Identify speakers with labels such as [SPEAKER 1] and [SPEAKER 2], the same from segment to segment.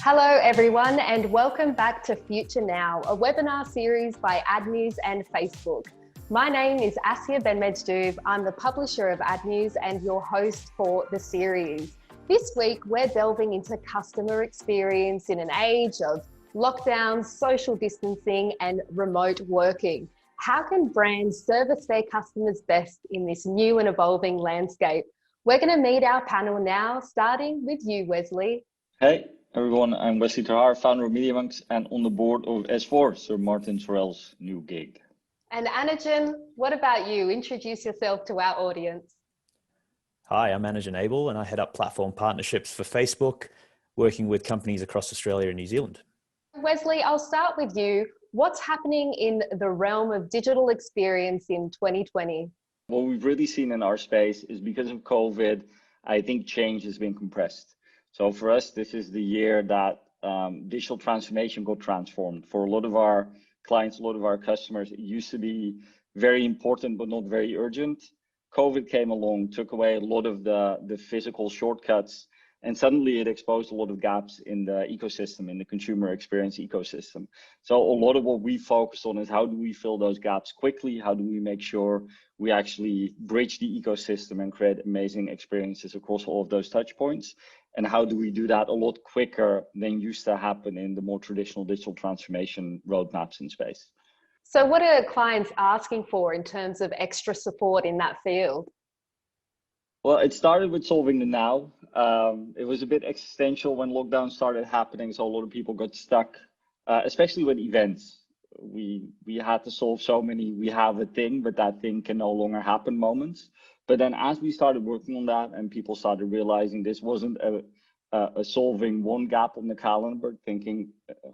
[SPEAKER 1] Hello everyone and welcome back to Future Now, a webinar series by Ad News and Facebook. My name is Asya Benmejdoub. I'm the publisher of Ad News and your host for the series. This week we're delving into customer experience in an age of lockdowns, social distancing and remote working. How can brands service their customers best in this new and evolving landscape? We're going to meet our panel now, starting with you, Wesley.
[SPEAKER 2] Hey everyone, I'm Wesley Ter Haar, founder of MediaMonks and on the board of S4, Sir Martin Sorrell's new gig.
[SPEAKER 1] And Anajan, what about you? Introduce yourself to our audience.
[SPEAKER 3] Hi, I'm Anajan Abel and I head up platform partnerships for Facebook, working with companies across Australia and New Zealand.
[SPEAKER 1] Wesley, I'll start with you. What's happening in the realm of digital experience in 2020?
[SPEAKER 2] What we've really seen in our space is because of COVID, I think change has been compressed. So for us, this is the year that digital transformation got transformed. For a lot of our clients, a lot of our customers, it used to be very important, but not very urgent. COVID came along, took away a lot of the physical shortcuts, and suddenly it exposed a lot of gaps in the ecosystem, in the consumer experience ecosystem. So a lot of what we focus on is how do we fill those gaps quickly? How do we make sure we actually bridge the ecosystem and create amazing experiences across all of those touch points? And how do we do that a lot quicker than used to happen in the more traditional digital transformation roadmaps in space?
[SPEAKER 1] So what are clients asking for in terms of extra support in that field?
[SPEAKER 2] Well, it started with solving the now. It was a bit existential when lockdown started happening, so a lot of people got stuck, especially with events. We had to solve so many we have a thing, but that thing can no longer happen moments. But then as we started working on that and people started realizing this wasn't a solving one gap on the calendar, thinking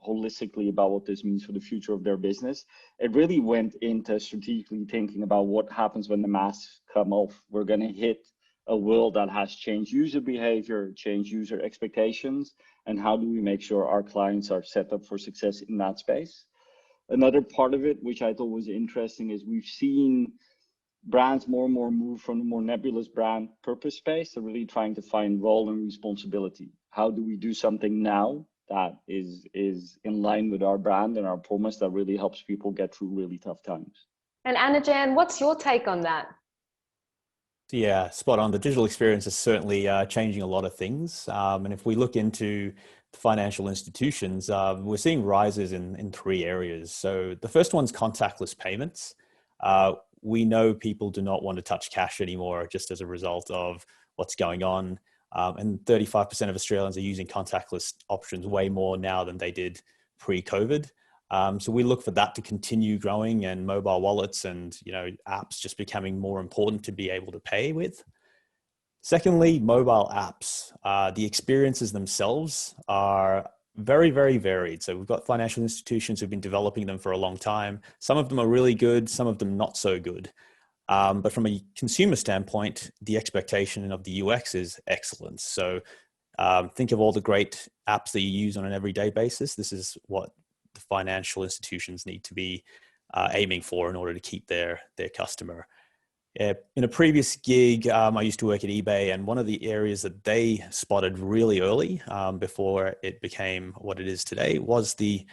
[SPEAKER 2] holistically about what this means for the future of their business, it really went into strategically thinking about what happens when the masks come off. We're going to hit a world that has changed user behavior, changed user expectations, and how do we make sure our clients are set up for success in that space? Another part of it, which I thought was interesting, is we've seen brands more and more move from the more nebulous brand purpose space to really trying to find role and responsibility. How do we do something now that is in line with our brand and our promise that really helps people get through really tough times?
[SPEAKER 1] And Anajan, what's your take on that?
[SPEAKER 3] Yeah, spot on. The digital experience is certainly changing a lot of things. And if we look into the financial institutions, we're seeing rises in three areas. So the first one's contactless payments. We know people do not want to touch cash anymore just as a result of what's going on. And 35% of Australians are using contactless options way more now than they did pre-COVID. So we look for that to continue growing and mobile wallets and apps just becoming more important to be able to pay with. Secondly, mobile apps. The experiences themselves are very, very varied. So we've got financial institutions who've been developing them for a long time. Some of them are really good, some of them not so good. But from a consumer standpoint, the expectation of the UX is excellence. So think of all the great apps that you use on an everyday basis. This is what the financial institutions need to be aiming for in order to keep their customer. In a previous gig, I used to work at eBay, and one of the areas that they spotted really early before it became what it is today was the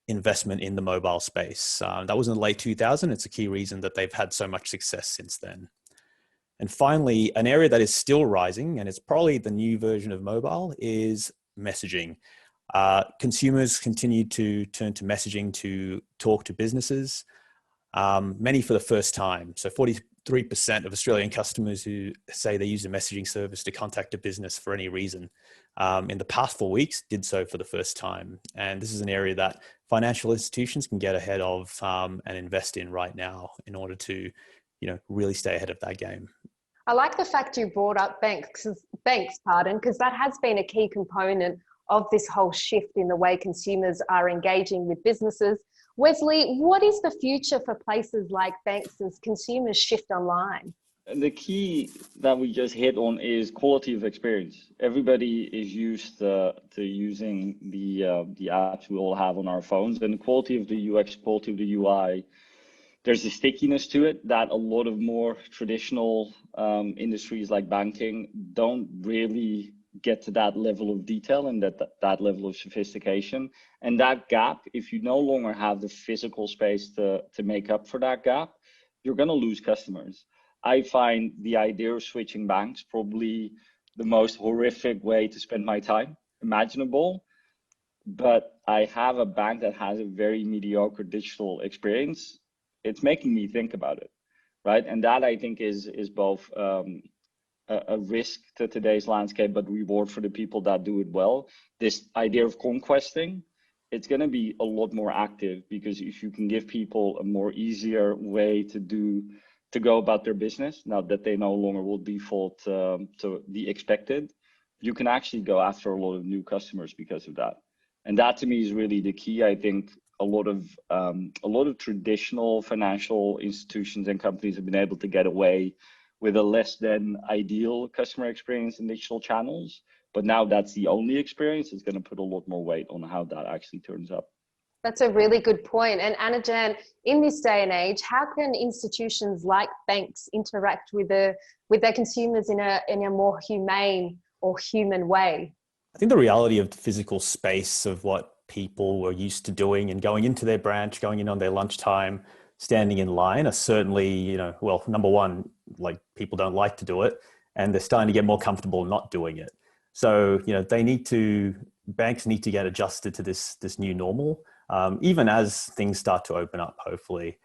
[SPEAKER 3] investment in the mobile space. That was in the late 2000s. It's a key reason that they've had so much success since then. And finally, an area that is still rising, and it's probably the new version of mobile, is messaging. Consumers continue to turn to messaging to talk to businesses, many for the first time. So 43% of Australian customers who say they use a messaging service to contact a business for any reason in the past 4 weeks did so for the first time. And this is an area that financial institutions can get ahead of and invest in right now in order to, really stay ahead of that game.
[SPEAKER 1] I like the fact you brought up banks, because that has been a key component of this whole shift in the way consumers are engaging with businesses. Wesley, what is the future for places like banks as consumers shift online?
[SPEAKER 2] The key that we just hit on is quality of experience. Everybody is used to using the apps we all have on our phones, and the quality of the UX, quality of the UI, there's a stickiness to it that a lot of more traditional industries like banking don't really get to that level of detail and that level of sophistication. And that gap, if you no longer have the physical space to make up for that gap, you're going to lose customers. I find the idea of switching banks probably the most horrific way to spend my time imaginable. But I have a bank that has a very mediocre digital experience. It's making me think about it, right? And that, I think, is both a risk to today's landscape, but reward for the people that do it well. This idea of conquesting, it's going to be a lot more active, because if you can give people a more easier way to go about their business, now that they no longer will default to the expected, you can actually go after a lot of new customers because of that. And that, to me, is really the key. I think a lot of traditional financial institutions and companies have been able to get away with a less than ideal customer experience in digital channels. But now that's the only experience. It's going to put a lot more weight on how that actually turns up.
[SPEAKER 1] That's a really good point. And Anna-Jan, in this day and age, how can institutions like banks interact with their consumers in a more humane or human way?
[SPEAKER 3] I think the reality of the physical space of what people were used to doing and going into their branch, going in on their lunchtime, standing in line are certainly, well, number one, like people don't like to do it, and they're starting to get more comfortable not doing it. So, banks need to get adjusted to this new normal, even as things start to open up, hopefully.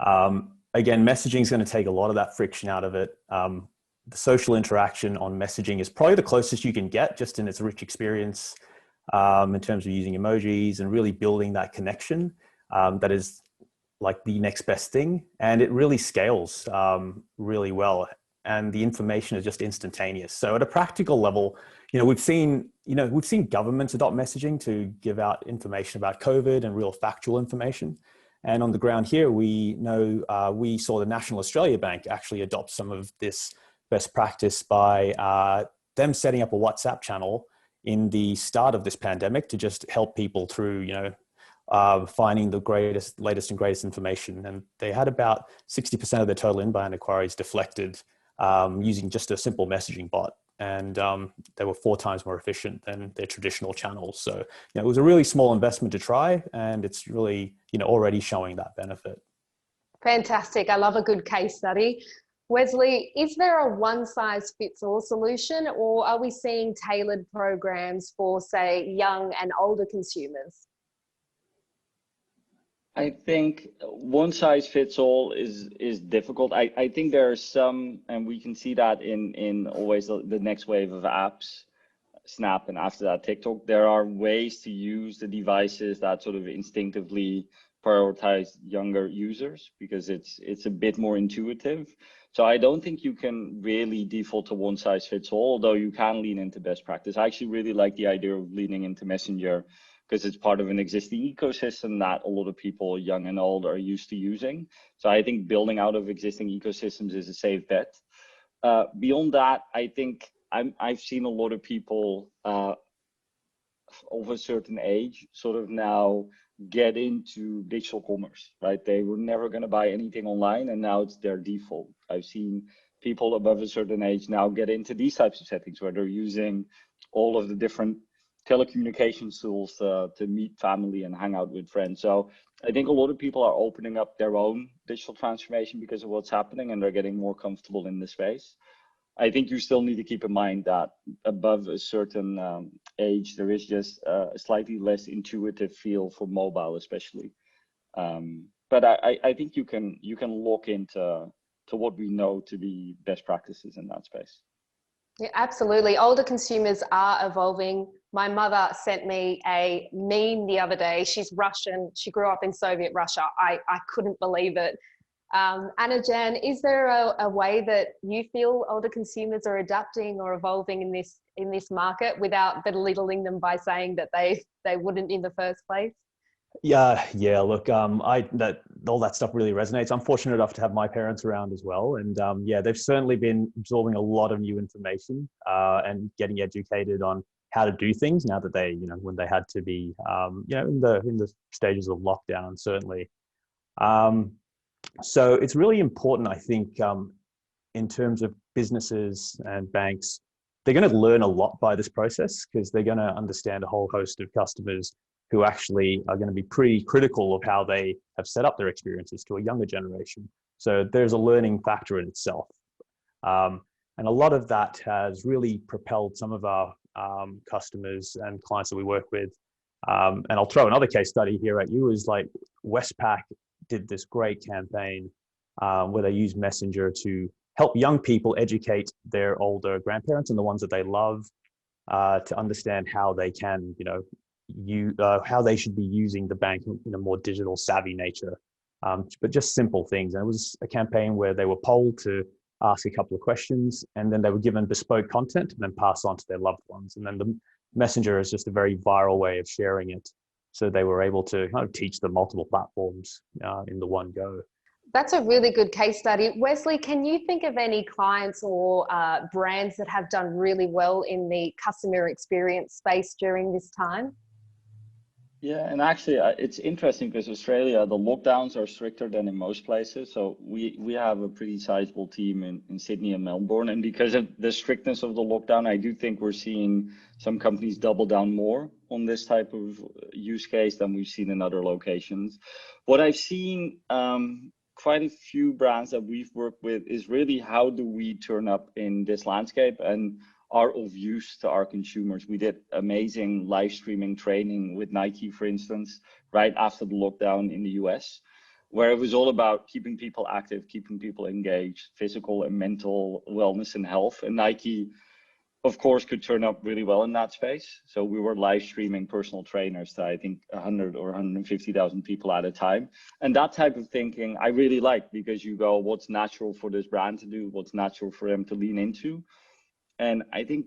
[SPEAKER 3] Again, messaging is going to take a lot of that friction out of it. The social interaction on messaging is probably the closest you can get, just in its rich experience, in terms of using emojis and really building that connection. That is like the next best thing. And it really scales really well. And the information is just instantaneous. So at a practical level, we've seen governments adopt messaging to give out information about COVID and real factual information. And on the ground here, we know we saw the National Australia Bank actually adopt some of this best practice by them setting up a WhatsApp channel in the start of this pandemic to just help people through, finding the latest and greatest information. And they had about 60% of their total inbound inquiries deflected using just a simple messaging bot. And they were 4 times more efficient than their traditional channels. So it was a really small investment to try, and it's really already showing that benefit.
[SPEAKER 1] Fantastic. I love a good case study. Wesley, is there a one-size-fits-all solution, or are we seeing tailored programs for, say, young and older consumers?
[SPEAKER 2] I think one size fits all is difficult. I think there are some, and we can see that in always the next wave of apps, Snap, and after that TikTok. There are ways to use the devices that sort of instinctively prioritize younger users, because it's a bit more intuitive. So I don't think you can really default to one size fits all, although you can lean into best practice. I actually really like the idea of leaning into Messenger, because it's part of an existing ecosystem that a lot of people, young and old, are used to using. So I think building out of existing ecosystems is a safe bet. Beyond that, I think I've seen a lot of people of a certain age sort of now get into digital commerce, right? They were never going to buy anything online, and now it's their default. I've seen people above a certain age now get into these types of settings where they're using all of the different telecommunications tools to meet family and hang out with friends. So I think a lot of people are opening up their own digital transformation because of what's happening, and they're getting more comfortable in the space. I think you still need to keep in mind that above a certain age, there is just a slightly less intuitive feel for mobile, especially. But I think you can look into what we know to be best practices in that space.
[SPEAKER 1] Yeah, absolutely. Older consumers are evolving. My mother sent me a meme the other day. She's Russian. She grew up in Soviet Russia. I couldn't believe it. Anna-Jan, is there a way that you feel older consumers are adapting or evolving in this market without belittling them by saying that they wouldn't in the first place?
[SPEAKER 3] Yeah. Look, all that stuff really resonates. I'm fortunate enough to have my parents around as well, and they've certainly been absorbing a lot of new information and getting educated on how to do things now that they, when they had to be, in the stages of lockdown, certainly. So it's really important, I think, in terms of businesses and banks they're going to learn a lot by this process because they're going to understand a whole host of customers who actually are going to be pretty critical of how they have set up their experiences to a younger generation. So there's a learning factor in itself. And a lot of that has really propelled some of our customers and clients that we work with. And I'll throw another case study here at you, is like Westpac did this great campaign where they used Messenger to help young people educate their older grandparents and the ones that they love to understand how they can, how they should be using the bank in a more digital savvy nature. But just simple things. And it was a campaign where they were polled to ask a couple of questions, and then they were given bespoke content and then pass on to their loved ones. And then the Messenger is just a very viral way of sharing it. So they were able to kind of teach them multiple platforms in the one go.
[SPEAKER 1] That's a really good case study. Wesley, can you think of any clients or brands that have done really well in the customer experience space during this time?
[SPEAKER 2] Yeah, and actually it's interesting because Australia, the lockdowns are stricter than in most places. So we have a pretty sizable team in Sydney and Melbourne. And because of the strictness of the lockdown, I do think we're seeing some companies double down more on this type of use case than we've seen in other locations. What I've seen quite a few brands that we've worked with is really how do we turn up in this landscape and are of use to our consumers. We did amazing live streaming training with Nike, for instance, right after the lockdown in the US, where it was all about keeping people active, keeping people engaged, physical and mental wellness and health. And Nike, of course, could turn up really well in that space. So we were live streaming personal trainers to, I think, 100 or 150,000 people at a time. And that type of thinking I really like, because you go, what's natural for this brand to do? What's natural for them to lean into? And I think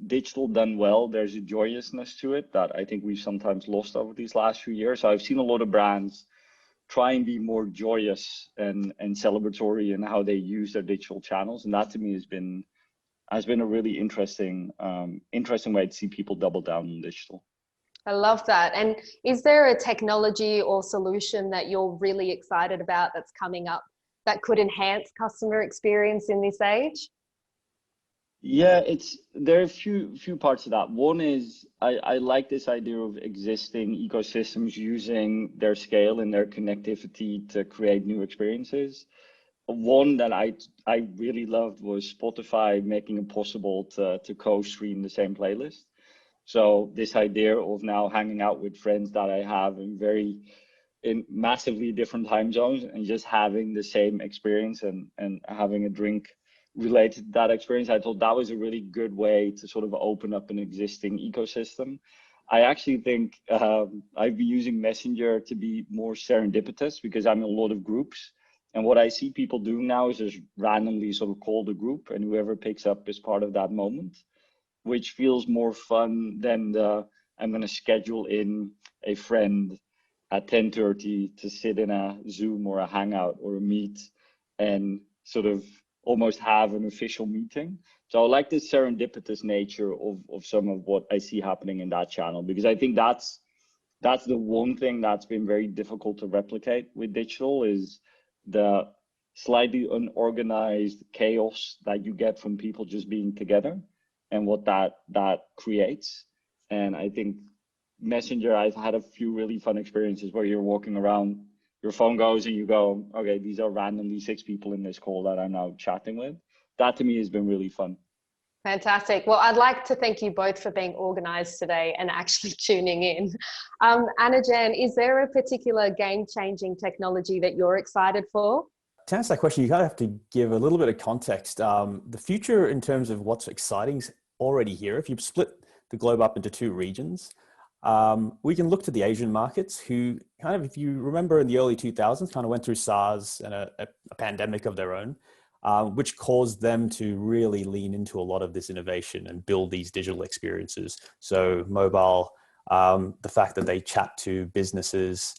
[SPEAKER 2] digital done well, there's a joyousness to it that I think we've sometimes lost over these last few years. So I've seen a lot of brands try and be more joyous and celebratory in how they use their digital channels. And that to me has been a really interesting way to see people double down on digital.
[SPEAKER 1] I love that. And is there a technology or solution that you're really excited about that's coming up that could enhance customer experience in this age?
[SPEAKER 2] Yeah, there are a few parts of that. One is I like this idea of existing ecosystems using their scale and their connectivity to create new experiences. One that I really loved was Spotify making it possible to co-stream the same playlist. So this idea of now hanging out with friends that I have in massively different time zones and just having the same experience and having a drink related to that experience, I thought that was a really good way to sort of open up an existing ecosystem. I actually think I've been using Messenger to be more serendipitous because I'm in a lot of groups. And what I see people doing now is just randomly sort of call the group and whoever picks up is part of that moment, which feels more fun than I'm going to schedule in a friend at 10:30 to sit in a Zoom or a Hangout or a Meet and sort of almost have an official meeting. So I like the serendipitous nature of some of what I see happening in that channel, because I think that's the one thing that's been very difficult to replicate with digital is the slightly unorganized chaos that you get from people just being together and what that creates. And I think Messenger, I've had a few really fun experiences where you're walking around, your phone goes and you go, okay, these are randomly 6 people in this call that I'm now chatting with. That to me has been really fun.
[SPEAKER 1] Fantastic. Well, I'd like to thank you both for being organised today and actually tuning in. Anna-Jan, is there a particular game-changing technology that you're excited for?
[SPEAKER 3] To answer that question, you kind of have to give a little bit of context. The future in terms of what's exciting is already here. If you split the globe up into 2 regions, we can look to the Asian markets who kind of, if you remember in the early 2000s, kind of went through SARS and a pandemic of their own, which caused them to really lean into a lot of this innovation and build these digital experiences. So mobile, the fact that they chat to businesses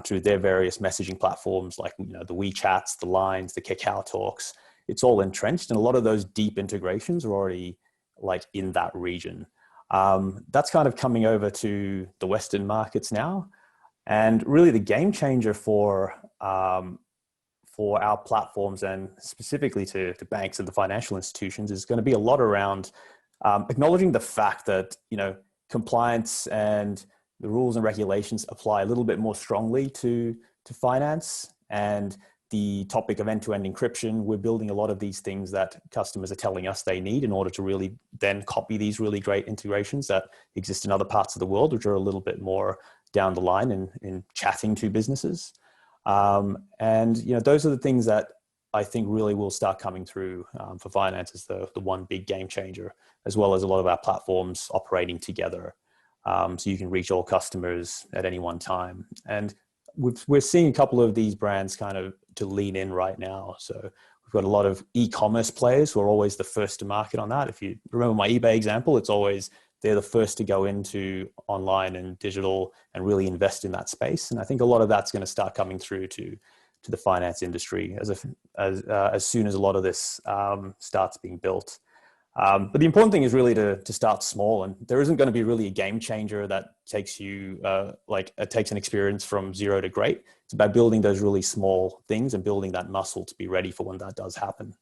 [SPEAKER 3] through their various messaging platforms like the WeChats, the Lines, the Kakao Talks, it's all entrenched, and a lot of those deep integrations are already like in that region. That's kind of coming over to the Western markets now, and really the game changer for our platforms and specifically to banks and the financial institutions is going to be a lot around acknowledging the fact that, compliance and the rules and regulations apply a little bit more strongly to finance, and the topic of end-to-end encryption. We're building a lot of these things that customers are telling us they need in order to really then copy these really great integrations that exist in other parts of the world, which are a little bit more down the line in chatting to businesses. And those are the things that I think really will start coming through for finance as the one big game changer, as well as a lot of our platforms operating together. So you can reach all customers at any one time. And we're seeing a couple of these brands kind of to lean in right now. So we've got a lot of e-commerce players who are always the first to market on that. If you remember my eBay example, it's always they're the first to go into online and digital and really invest in that space. And I think a lot of that's going to start coming through to the finance industry as soon as a lot of this starts being built. But the important thing is really to start small, and there isn't going to be really a game changer that takes you takes an experience from zero to great. It's about building those really small things and building that muscle to be ready for when that does happen.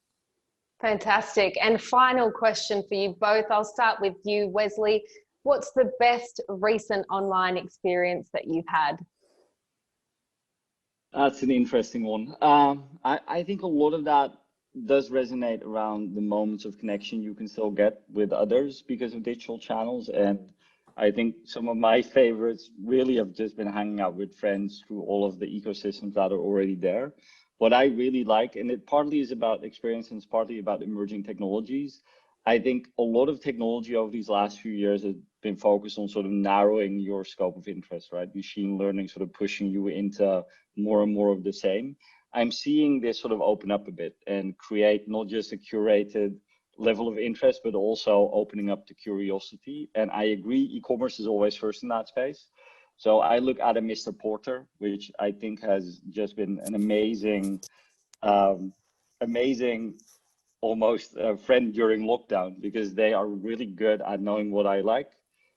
[SPEAKER 1] Fantastic. And final question for you both. I'll start with you, Wesley. What's the best recent online experience that you've had?
[SPEAKER 2] That's an interesting one. I think a lot of that does resonate around the moments of connection you can still get with others because of digital channels. And I think some of my favorites really have just been hanging out with friends through all of the ecosystems that are already there. What I really like, and it partly is about experience and it's partly about emerging technologies. I think a lot of technology over these last few years has been focused on sort of narrowing your scope of interest, right? Machine learning sort of pushing you into more and more of the same. I'm seeing this sort of open up a bit and create not just a curated level of interest, but also opening up to curiosity. And I agree, e-commerce is always first in that space. So I look at a Mr. Porter, which I think has just been an amazing almost friend during lockdown, because they are really good at knowing what I like,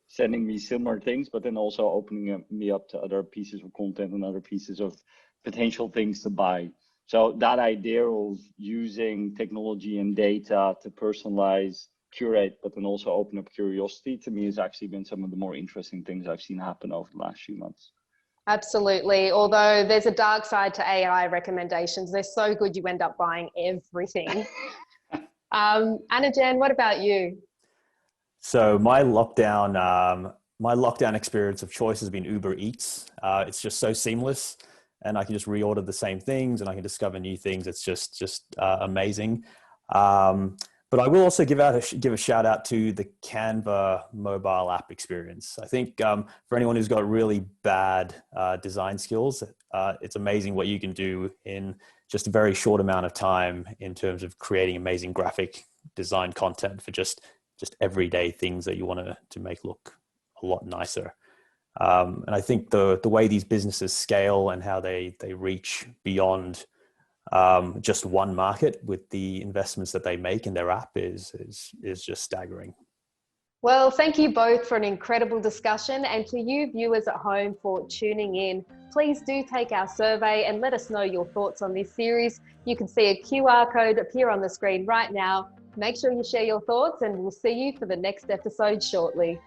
[SPEAKER 2] sending me similar things, but then also opening me up to other pieces of content and other pieces of potential things to buy. So that idea of using technology and data to personalize, curate, but then also open up curiosity, to me has actually been some of the more interesting things I've seen happen over the last few months.
[SPEAKER 1] Absolutely. Although there's a dark side to AI recommendations. They're so good you end up buying everything. Anna-Jen, what about you?
[SPEAKER 3] So my lockdown experience of choice has been Uber Eats. It's just so seamless, and I can just reorder the same things and I can discover new things. It's just amazing. But I will also give a shout out to the Canva mobile app experience. I think for anyone who's got really bad design skills, it's amazing what you can do in just a very short amount of time in terms of creating amazing graphic design content for just everyday things that you want to make look a lot nicer. And I think the way these businesses scale and how they reach beyond just one market with the investments that they make in their app is just staggering.
[SPEAKER 1] Well, thank you both for an incredible discussion, and to you viewers at home for tuning in. Please do take our survey and let us know your thoughts on this series. You can see a QR code appear on the screen right now. Make sure you share your thoughts, and we'll see you for the next episode shortly.